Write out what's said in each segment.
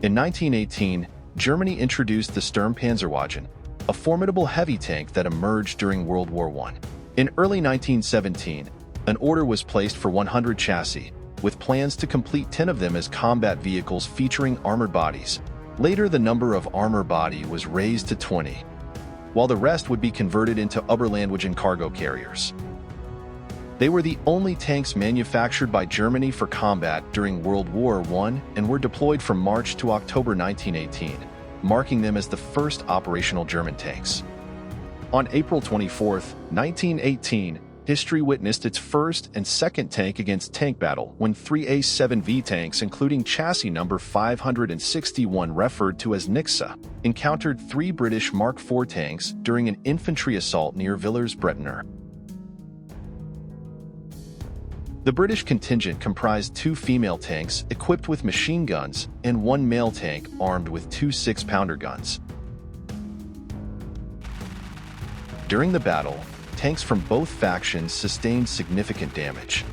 In 1918, Germany introduced the Sturmpanzerwagen, a formidable heavy tank that emerged during World War I. In early 1917, an order was placed for 100 chassis, with plans to complete 10 of them as combat vehicles featuring armored bodies. Later, the number of armor body was raised to 20, while the rest would be converted into Überlandwagen cargo carriers. They were the only tanks manufactured by Germany for combat during World War I and were deployed from March to October 1918, marking them as the first operational German tanks. On April 24, 1918, history witnessed its first and second tank-against-tank battle when 3 A7v tanks, including chassis number 561 referred to as Nixe, encountered 3 British Mark IV tanks during an infantry assault near Villers-Bretonneux. The British contingent comprised 2 female tanks equipped with machine guns and 1 male tank armed with 2 6-pounder guns. During the battle, tanks from both factions sustained significant damage.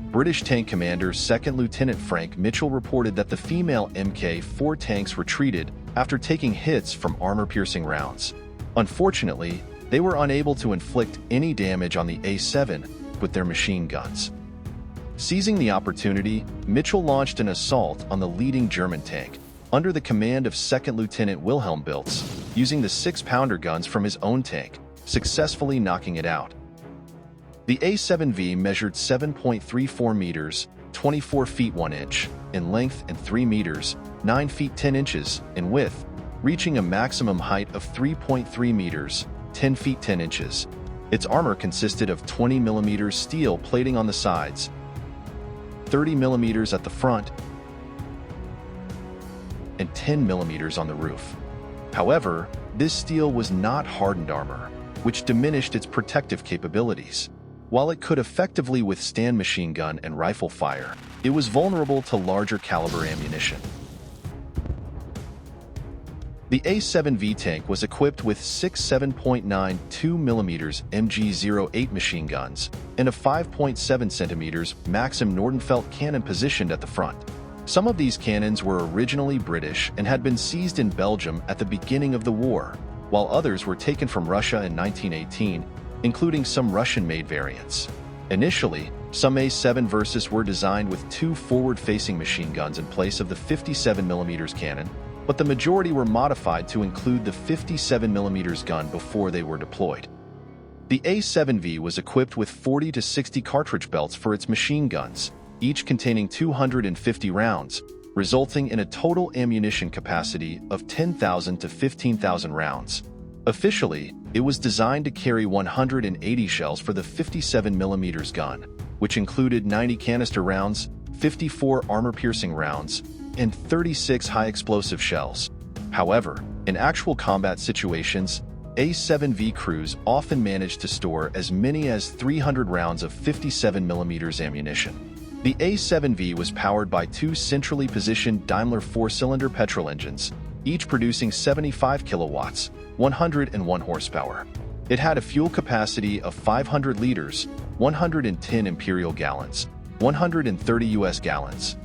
British tank commander 2nd Lieutenant Frank Mitchell reported that the female Mk4 tanks retreated after taking hits from armor-piercing rounds. Unfortunately, they were unable to inflict any damage on the A7 with their machine guns. Seizing the opportunity, Mitchell launched an assault on the leading German tank, under the command of 2nd Lieutenant Wilhelm Biltz, using the 6-pounder guns from his own tank, successfully knocking it out. The A7v measured 7.34 meters, 24 feet 1 inch, in length and 3 meters, 9 feet 10 inches, in width, reaching a maximum height of 3.3 meters, 10 feet 10 inches. Its armor consisted of 20 mm steel plating on the sides, 30 mm at the front, and 10 mm on the roof. However, this steel was not hardened armor, which diminished its protective capabilities. While it could effectively withstand machine gun and rifle fire, it was vulnerable to larger caliber ammunition. The A7v tank was equipped with 6 7.92 mm MG08 machine guns and a 5.7 cm Maxim Nordenfeldt cannon positioned at the front. Some of these cannons were originally British and had been seized in Belgium at the beginning of the war, while others were taken from Russia in 1918, including some Russian-made variants. Initially, some A7 Versus were designed with 2 forward-facing machine guns in place of the 57 mm cannon, but the majority were modified to include the 57 mm gun before they were deployed. The A7v was equipped with 40 to 60 cartridge belts for its machine guns, each containing 250 rounds, resulting in a total ammunition capacity of 10,000 to 15,000 rounds. Officially, it was designed to carry 180 shells for the 57 mm gun, which included 90 canister rounds, 54 armor-piercing rounds, and 36 high-explosive shells. However, in actual combat situations, A7v crews often managed to store as many as 300 rounds of 57 mm ammunition. The A7v was powered by 2 centrally positioned Daimler 4-cylinder petrol engines, each producing 75 kilowatts, 101 horsepower. It had a fuel capacity of 500 liters, 110 imperial gallons, 130 US gallons.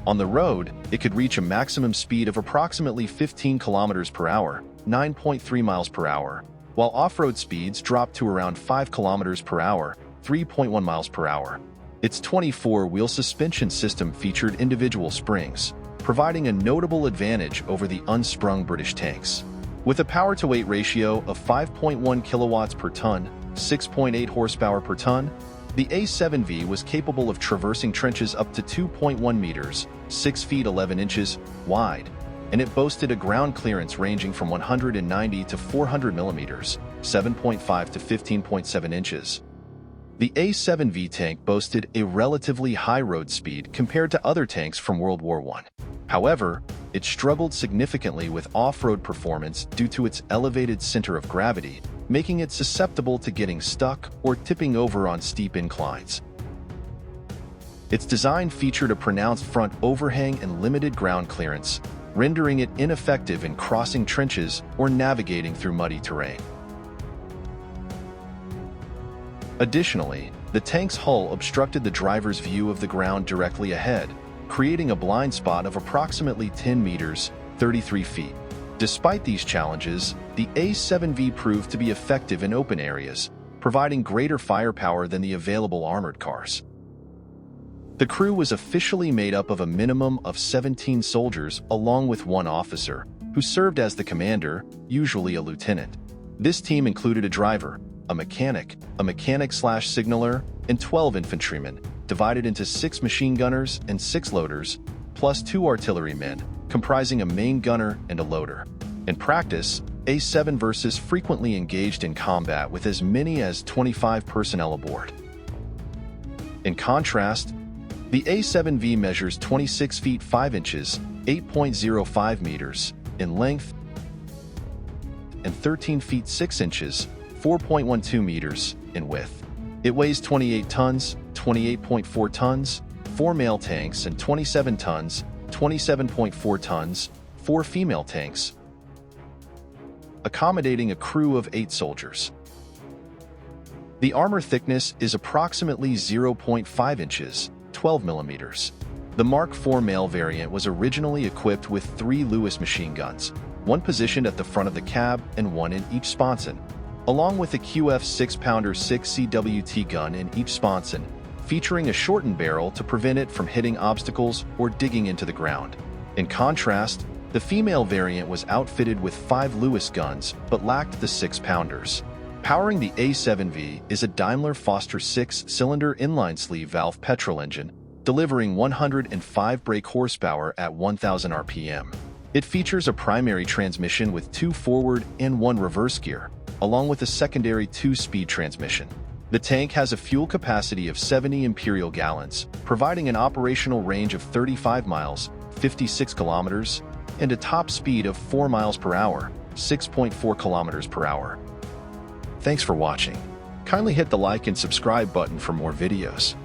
On the road, it could reach a maximum speed of approximately 15 kilometers per hour, 9.3 miles per hour, while off-road speeds dropped to around 5 kilometers per hour, 3.1 miles per hour. Its 24-wheel suspension system featured individual springs, providing a notable advantage over the unsprung British tanks. With a power-to-weight ratio of 5.1 kilowatts per ton, 6.8 horsepower per ton, the A7v was capable of traversing trenches up to 2.1 meters, 6 feet 11 inches, wide, and it boasted a ground clearance ranging from 190 to 400 millimeters, 7.5 to 15.7 inches. The A7v tank boasted a relatively high road speed compared to other tanks from World War I. However, it struggled significantly with off-road performance due to its elevated center of gravity, making it susceptible to getting stuck or tipping over on steep inclines. Its design featured a pronounced front overhang and limited ground clearance, rendering it ineffective in crossing trenches or navigating through muddy terrain. Additionally, the tank's hull obstructed the driver's view of the ground directly ahead, creating a blind spot of approximately 10 meters, 33 feet. Despite these challenges, the A7v proved to be effective in open areas, providing greater firepower than the available armored cars. The crew was officially made up of a minimum of 17 soldiers along with one officer, who served as the commander, usually a lieutenant. This team included a driver, a mechanic/signaler, and 12 infantrymen, divided into 6 machine gunners and 6 loaders, plus 2 artillerymen, comprising a main gunner and a loader. In practice, A7 vs frequently engaged in combat with as many as 25 personnel aboard. In contrast, the A7v measures 26 feet 5 inches, 8.05 meters, in length, and 13 feet 6 inches, 4.12 meters, in width. It weighs 28 tons, 28.4 tons, 4 male tanks, and 27 tons, 27.4 tons, 4 female tanks, accommodating a crew of 8 soldiers. The armor thickness is approximately 0.5 inches, 12 millimeters. The Mark IV male variant was originally equipped with 3 Lewis machine guns, one positioned at the front of the cab and one in each sponson, along with a QF 6-pounder 6CWT gun in each sponson, featuring a shortened barrel to prevent it from hitting obstacles or digging into the ground. In contrast, the female variant was outfitted with 5 Lewis guns but lacked the 6-pounders. Powering the A7v is a Daimler Foster 6-cylinder inline-sleeve valve petrol engine, delivering 105 brake horsepower at 1,000 RPM. It features a primary transmission with 2 forward and 1 reverse gear, along with a secondary 2-speed transmission. The tank has a fuel capacity of 70 imperial gallons, providing an operational range of 35 miles, 56 kilometers, and a top speed of 4 miles per hour, 6.4 kilometers per hour. Thanks for watching. Kindly hit the like and subscribe button for more videos.